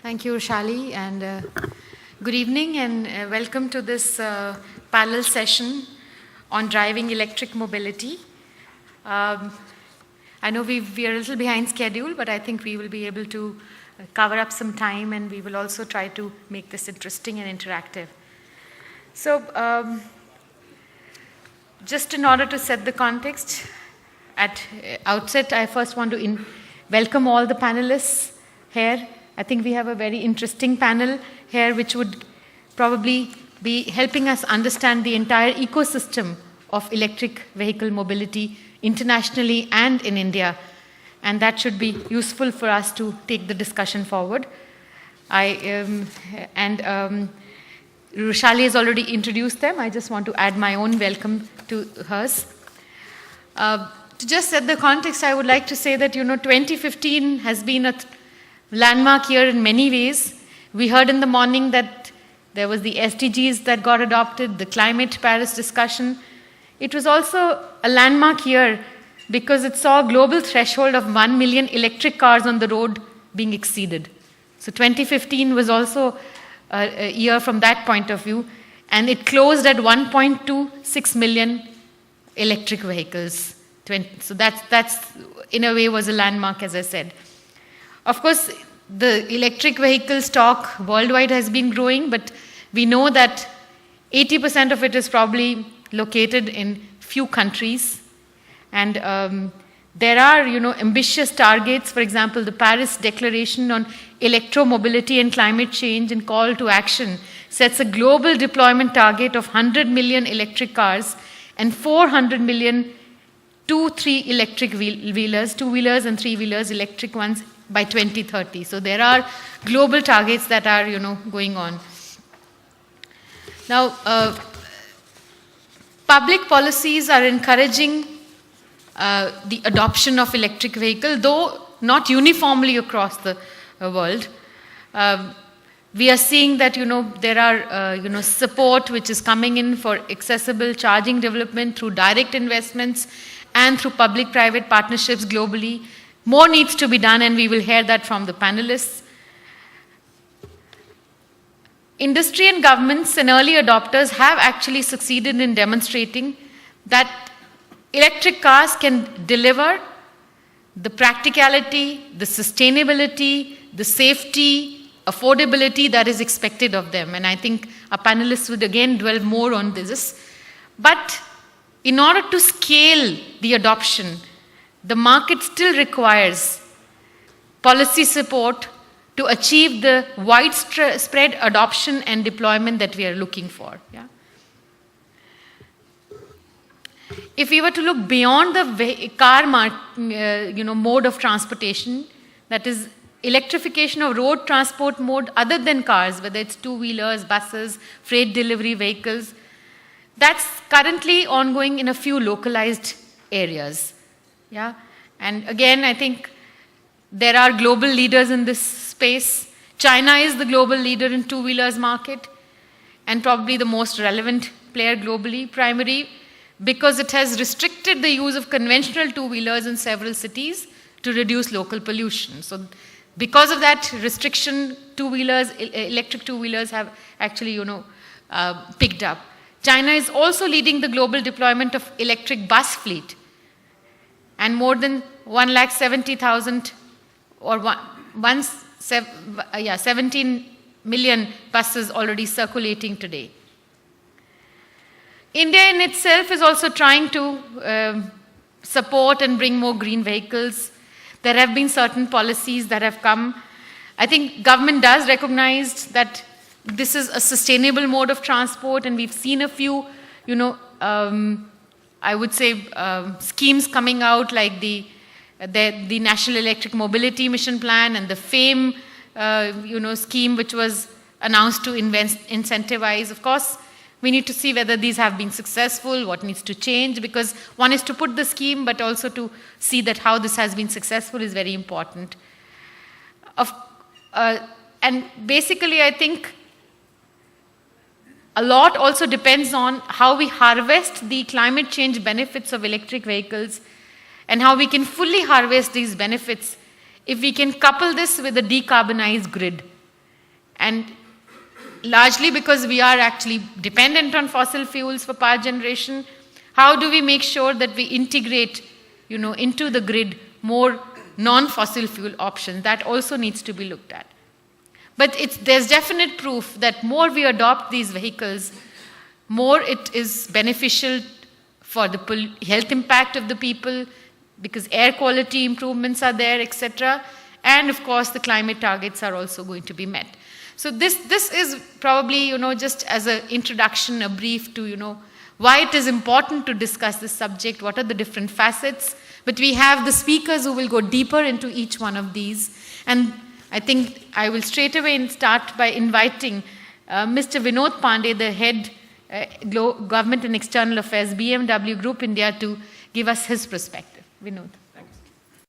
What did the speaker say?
Thank you, Shali, and good evening and welcome to this panel session on driving electric mobility. I know we are a little behind schedule, but I think we will be able to cover up some time, and we will also try to make this interesting and interactive. So, just in order to set the context, at outset, I first want to welcome all the panelists here. I think we have a very interesting panel here, which would probably be helping us understand the entire ecosystem of electric vehicle mobility internationally and in India. And that should be useful for us to take the discussion forward. Rushali has already introduced them. I just want to add my own welcome to hers. To just set the context, I would like to say that, 2015 has been a landmark year in many ways. We heard in the morning that there was the SDGs that got adopted, the climate Paris discussion. It was also a landmark year because it saw a global threshold of 1 million electric cars on the road being exceeded. So 2015 was also a year from that point of view, and it closed at 1.26 million electric vehicles. So that's in a way was a landmark, as I said. Of course, the electric vehicle stock worldwide has been growing, but we know that 80% of it is probably located in few countries. And there are, ambitious targets. For example, the Paris Declaration on Electromobility and Climate Change and Call to Action sets a global deployment target of 100 million electric cars and 400 million two-wheelers and three-wheelers, electric ones, by 2030. So there are global targets that are, going on. Now, public policies are encouraging the adoption of electric vehicle, though not uniformly across the world. We are seeing that, there are, support which is coming in for accessible charging development through direct investments and through public-private partnerships globally. More needs to be done, and we will hear that from the panelists. Industry and governments and early adopters have actually succeeded in demonstrating that electric cars can deliver the practicality, the sustainability, the safety, affordability that is expected of them. And I think our panelists would again dwell more on this. But in order to scale the adoption, the market still requires policy support to achieve the widespread adoption and deployment that we are looking for. Yeah? If we were to look beyond the car mode of transportation, that is electrification of road transport mode other than cars, whether it's two-wheelers, buses, freight delivery vehicles, that's currently ongoing in a few localized areas. Yeah, and again, I think there are global leaders in this space. China is the global leader in two-wheelers market and probably the most relevant player globally, primarily because it has restricted the use of conventional two-wheelers in several cities to reduce local pollution. So because of that restriction, electric two-wheelers have actually, picked up. China is also leading the global deployment of electric bus fleet, and more than 170,000 or 17 million buses already circulating today. India in itself is also trying to support and bring more green vehicles. There have been certain policies that have come. I think government does recognize that this is a sustainable mode of transport, and we've seen a few, I would say schemes coming out like the National Electric Mobility Mission Plan and the FAME, scheme which was announced to incentivize. Of course, we need to see whether these have been successful, what needs to change, because one is to put the scheme, but also to see that how this has been successful is very important. And basically, I think a lot also depends on how we harvest the climate change benefits of electric vehicles and how we can fully harvest these benefits if we can couple this with a decarbonized grid. And largely because we are actually dependent on fossil fuels for power generation, how do we make sure that we integrate, into the grid more non-fossil fuel options? That also needs to be looked at. But there's definite proof that more we adopt these vehicles, more it is beneficial for the health impact of the people, because air quality improvements are there, etc. And of course, the climate targets are also going to be met. So this is probably, just as an introduction, a brief to, why it is important to discuss this subject, what are the different facets. But we have the speakers who will go deeper into each one of these. And I think I will straight away start by inviting Mr. Vinod Pandey, the head Government and External Affairs, BMW Group India, to give us his perspective. Vinod.